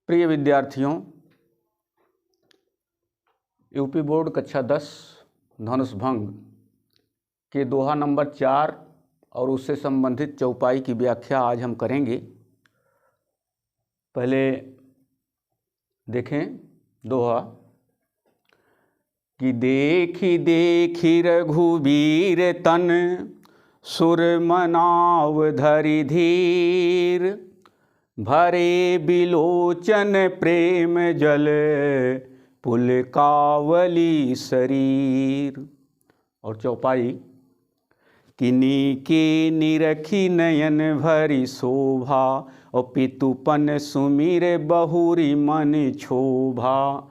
प्रिय विद्यार्थियों, UP board कक्षा 10 धनुष भंग के दोहा नंबर 4 और उससे संबंधित चौपाई की व्याख्या आज हम करेंगे। पहले देखें दोहा कि देखी देखी रघुबीर तन सुर मनाव धरि धीर भरे बिलोचन प्रेम जल पुलकावली शरीर। और चौपाई कि नीके निरखी नयन भरी शोभा और पितुपन सुमिर बहुरी मन क्षोभा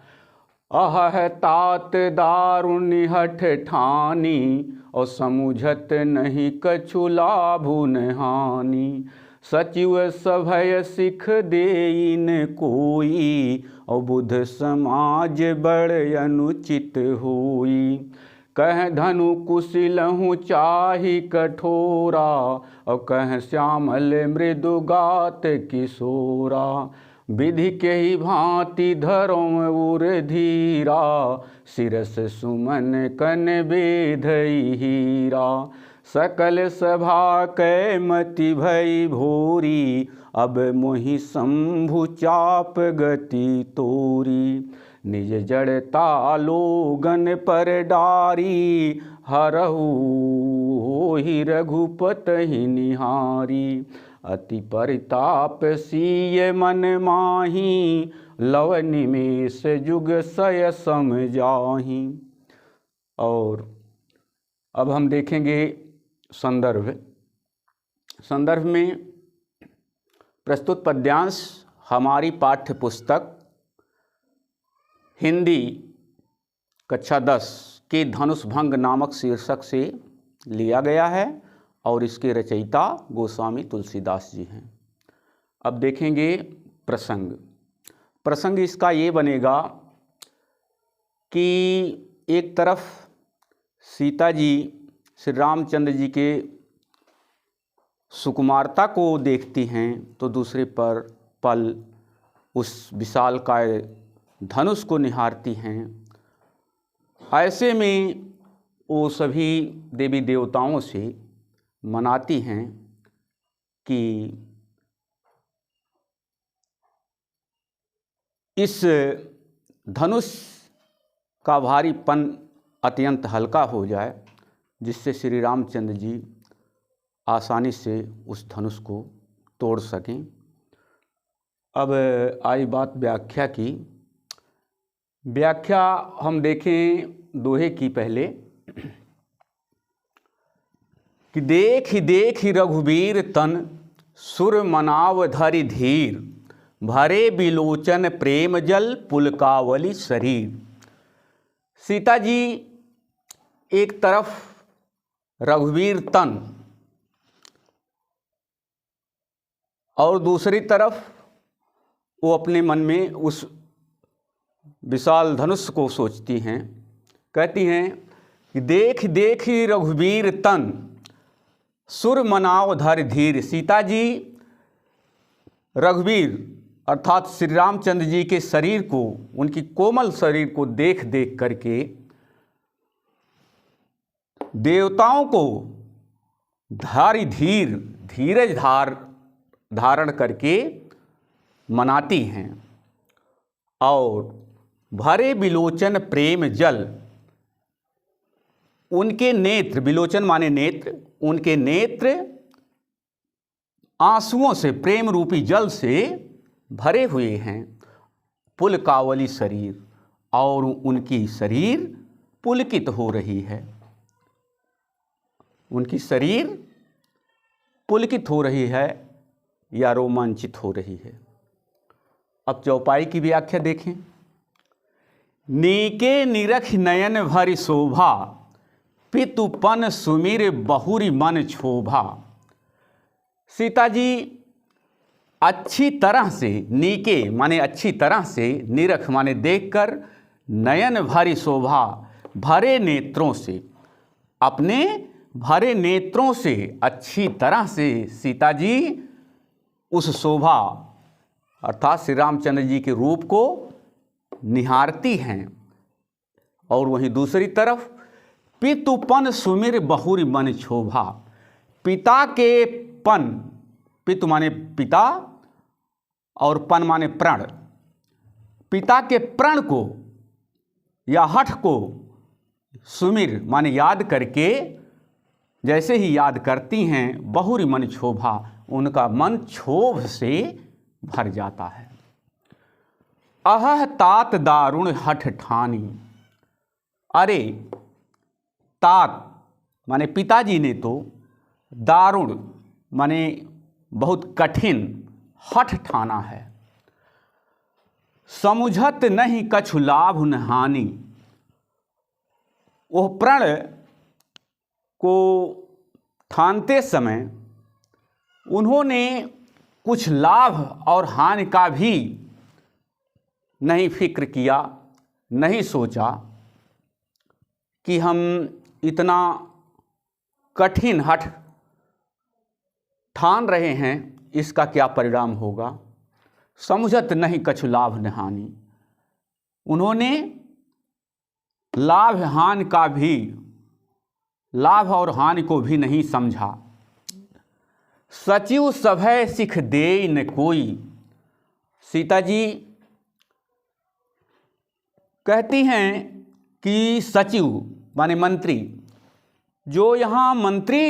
अह तात दारुनि हठ ठानी और समुझत नहीं कछु लाभु न हानि सचिव सभय सिख देइन कोई और बुध समाज बड़ अनुचित होई कह धनु कुशिलहु चाहि कठोरा और कह श्यामल मृदु गात किशोरा विधि के ही भांति धरों उर धीरा शिरस सुमन कन बेधई हीरा सकल सभा कै मति भई भोरी अब मोहि शंभु चाप गति तोरी निज जड़ता लोगन पर डारी हरहु ही रघुपत ही निहारी अति परिताप सीय मन माही लव निमेष जुग सय सम जाही। और अब हम देखेंगे संदर्भ में प्रस्तुत पद्यांश हमारी पाठ्य पुस्तक हिंदी कक्षा 10 के धनुष भंग नामक शीर्षक से लिया गया है और इसके रचयिता गोस्वामी तुलसीदास जी हैं। अब देखेंगे प्रसंग इसका ये बनेगा कि एक तरफ सीता जी श्री रामचंद्र जी के सुकुमारता को देखती हैं तो दूसरे पल उस विशालकाय धनुष को निहारती हैं। ऐसे में वो सभी देवी देवताओं से मनाती हैं कि इस धनुष का भारीपन अत्यंत हल्का हो जाए जिससे श्री रामचंद्र जी आसानी से उस धनुष को तोड़ सकें। अब आई बात व्याख्या की। व्याख्या हम देखें दोहे की पहले कि देखी रघुबीर तन सुर मनाव धरि धीर भरे बिलोचन प्रेम जल पुलकावली शरीर। सीता जी एक तरफ रघुवीर तन और दूसरी तरफ वो अपने मन में उस विशाल धनुष को सोचती हैं। कहती हैं कि देखी रघुवीर तन सुर मनाव धरि धीर। सीता जी रघुवीर अर्थात श्री रामचंद्र जी के शरीर को, उनकी कोमल शरीर को देख देख करके देवताओं को धीरज धारण करके मनाती हैं। और भरे बिलोचन प्रेम जल, उनके नेत्र, बिलोचन माने नेत्र, उनके नेत्र आंसुओं से, प्रेम रूपी जल से भरे हुए हैं। पुलकावली शरीर, और उनकी शरीर पुलकित हो रही है, उनकी शरीर पुलकित हो रही है या रोमांचित हो रही है। अब चौपाई की व्याख्या देखें। नीके निरख नयन भरि शोभा पितुपन सुमिर बहुरी मन क्षोभा। सीता जी अच्छी तरह से, नीके माने अच्छी तरह से, निरख माने देखकर, नयन भरी शोभा भरे नेत्रों से, अपने भरे नेत्रों से अच्छी तरह से सीता जी उस शोभा अर्थात श्री रामचंद्र जी के रूप को निहारती हैं। और वहीं दूसरी तरफ पितुपन सुमिर बहुरी मन क्षोभा, पिता के पन, पितु माने पिता और पन माने प्रण, पिता के प्रण को या हठ को सुमिर माने याद करके जैसे ही याद करती हैं, बहुरी मन क्षोभा, उनका मन क्षोभ से भर जाता है। अहह तात दारुण हठ ठानी, अरे तात माने पिताजी ने तो दारुण माने बहुत कठिन हठ ठाना है। समुझत नहीं कछु लाभ न हानि, वह प्रण को ठानते समय उन्होंने कुछ लाभ और हानि का भी नहीं फिक्र किया, नहीं सोचा कि हम इतना कठिन हठ ठान रहे हैं, इसका क्या परिणाम होगा। समुझत नहीं कछु लाभ न हानि, उन्होंने लाभ हानि का भी, लाभ और हानि को भी नहीं समझा। सचिव सभय सिख देय न कोई, सीता जी कहती हैं कि सचिव माने मंत्री, जो यहाँ मंत्री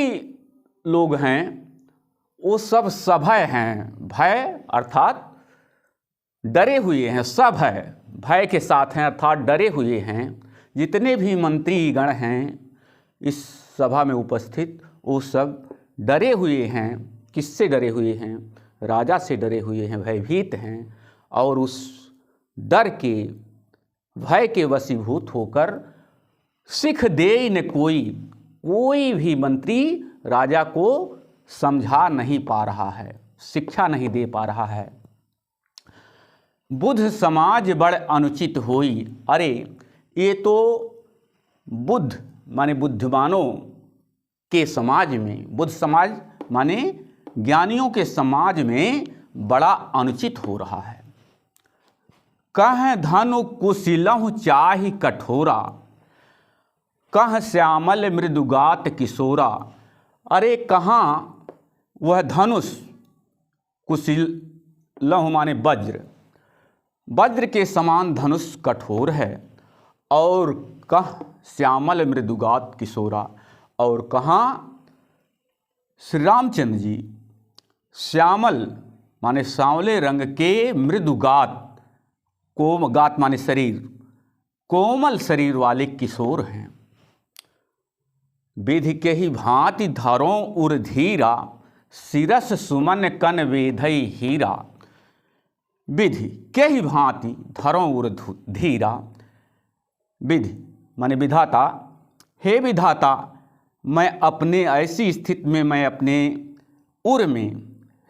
लोग हैं वो सब सभय हैं। भय अर्थात डरे हुए हैं, सब है भय के साथ हैं अर्थात डरे हुए हैं। जितने भी मंत्रीगण हैं इस सभा में उपस्थित, वो सब डरे हुए हैं। किससे डरे हुए हैं? राजा से डरे हुए हैं, भयभीत हैं और उस डर के भय के वशीभूत होकर सिख देय न कोई, कोई भी मंत्री राजा को समझा नहीं पा रहा है, शिक्षा नहीं दे पा रहा है। बुद्ध समाज बड़ अनुचित होई, अरे ये तो बुद्ध माने बुद्धिमानों के समाज में, बुद्ध समाज माने ज्ञानियों के समाज में बड़ा अनुचित हो रहा है। कह धनु कुशिलहु चाहि कठोरा, कह श्यामल मृदुगात किशोरा, अरे कहाँ वह धनुष, कुशिलहु माने वज्र, वज्र के समान धनुष कठोर है, और कह श्यामल मृदुगात किशोरा, और कहाँ श्री रामचंद्र जी श्यामल माने सांवले रंग के मृदुगात, गात माने शरीर, कोमल शरीर वाले किशोर हैं। विधि के ही भांति धरों उर धीरा, सिरस सुमन कन वेधई हीरा, विधि के ही भांति धरों उर धीरा, विधि माने विधाता, हे विधाता मैं अपने ऐसी स्थिति में, मैं अपने उर में,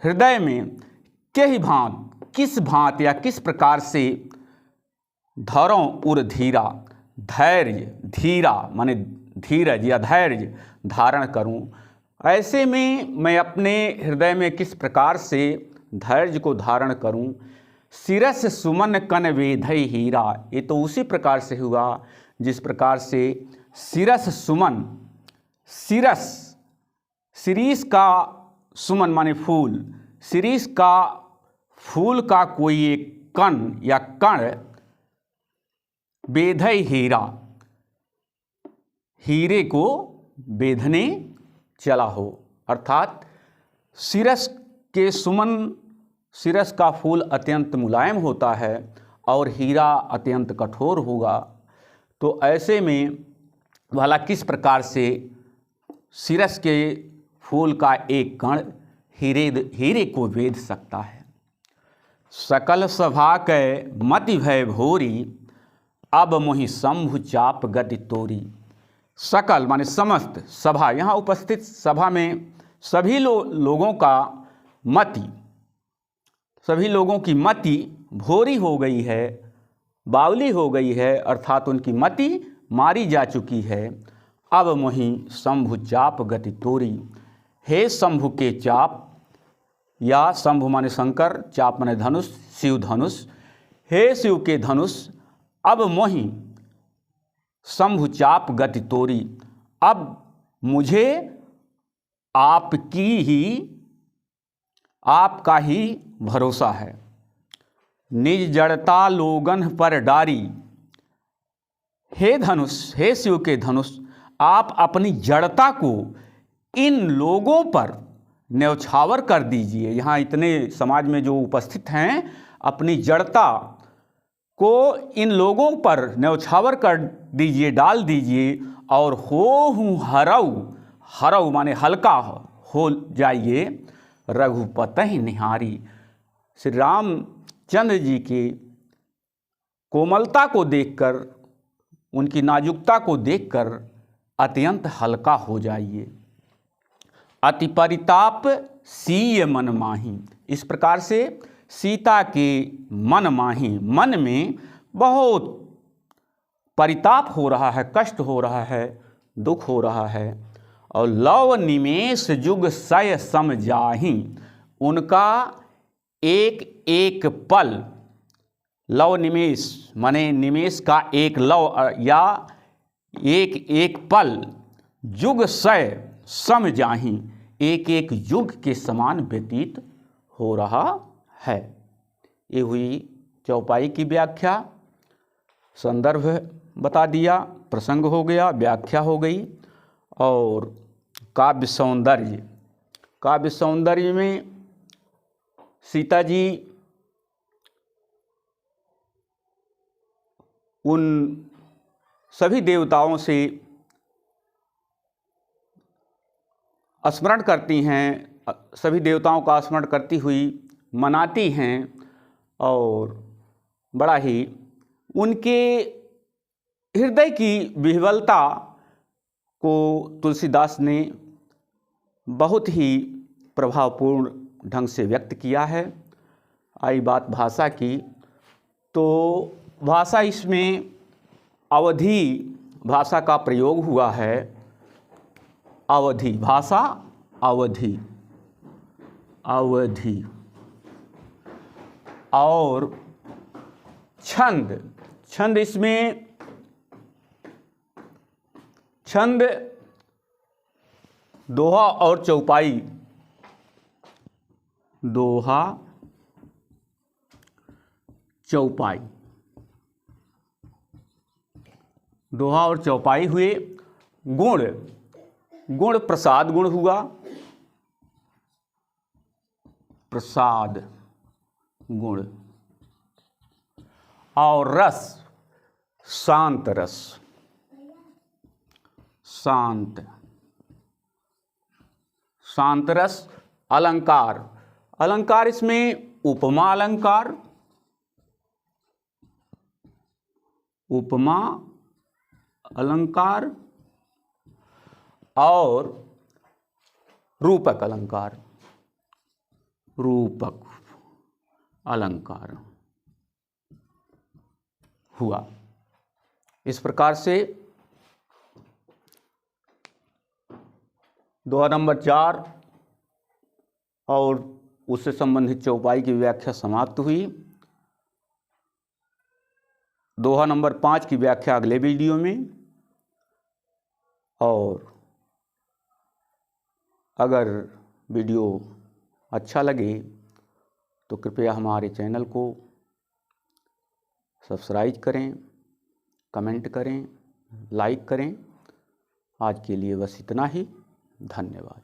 हृदय में के ही भांति, किस भांति या किस प्रकार से धरों उर धीरा, धैर्य, धीरा माने धीरज या धैर्य धारण करूं। ऐसे में मैं अपने हृदय में किस प्रकार से धैर्य को धारण करूं। सिरस सुमन कन वेधई हीरा, ये तो उसी प्रकार से हुआ जिस प्रकार से सिरस सुमन, सिरस शिरीष का सुमन माने फूल, शिरीष का फूल का कोई एक कण या कण बेधई हीरा, हीरे को बेधने चला हो, अर्थात सिरस के सुमन, सिरस का फूल अत्यंत मुलायम होता है और हीरा अत्यंत कठोर होगा। तो ऐसे में भला किस प्रकार से सिरस के फूल का एक कण हीरे को वेध सकता है। सकल सभा के मति भय भोरी, अब मोहि शंभु चाप गति तोरी। सकल माने समस्त सभा, यहाँ उपस्थित सभा में सभी लोगों का मति, सभी लोगों की मति भोरी हो गई है, बावली हो गई है, अर्थात उनकी मति मारी जा चुकी है। अब मोहि शंभु चाप गति तोरी, हे शंभु के चाप, या शंभु माने शंकर, चाप माने धनुष, शिव धनुष, हे शिव के धनुष अब मोहि शंभु चाप गति तोरी। अब मुझे आपका ही भरोसा है। निज जड़ता लोगन पर डारी, हे धनुष, हे शिव के धनुष आप अपनी जड़ता को इन लोगों पर न्यौछावर कर दीजिए। यहाँ इतने समाज में जो उपस्थित हैं, अपनी जड़ता को इन लोगों पर न्यौछावर कर दीजिए, डाल दीजिए। और हो हरऊ माने हल्का हो जाइए, रघुपति निहारी। श्री रामचंद्र जी की कोमलता को देखकर, उनकी नाजुकता को देखकर अत्यंत हल्का हो जाइए। अति परिताप सीय मन माही। इस प्रकार से सीता के मन माही, मन में बहुत परिताप हो रहा है, कष्ट हो रहा है, दुख हो रहा है। और लव निमेष जुग सय सम जाहि, उनका एक एक पल, लव निमेष माने निमेष का एक लव या एक एक पल, जुग सय सम जाहि, एक एक युग के समान व्यतीत हो रहा है। ये हुई चौपाई की व्याख्या। संदर्भ बता दिया, प्रसंग हो गया, व्याख्या हो गई। और काव्य सौंदर्य, काव्य सौंदर्य में सीता जी उन सभी देवताओं से स्मरण करती हैं, सभी देवताओं का स्मरण करती हुई मनाती हैं। और बड़ा ही उनके हृदय की विह्वलता को तुलसीदास ने बहुत ही प्रभावपूर्ण ढंग से व्यक्त किया है। आई बात भाषा की, तो भाषा, इसमें अवधी भाषा का प्रयोग हुआ है। अवधी भाषा, अवधी अवधि। और छंद, छंद, इसमें छंद दोहा और चौपाई, दोहा चौपाई, दोहा और चौपाई हुए। गुण, गुण प्रसाद गुण हुआ, प्रसाद गुण। और रस, शांत रस, शांत, शांत रस। अलंकार, अलंकार, इसमें उपमा अलंकार, उपमा अलंकार और रूपक अलंकार, रूपक अलंकार हुआ। इस प्रकार से दोहा नंबर 4 और उससे संबंधित चौपाई की व्याख्या समाप्त हुई। दोहा नंबर 5 की व्याख्या अगले वीडियो में। और अगर वीडियो अच्छा लगे तो कृपया हमारे चैनल को सब्सक्राइब करें, कमेंट करें, लाइक करें। आज के लिए बस इतना ही। धन्यवाद।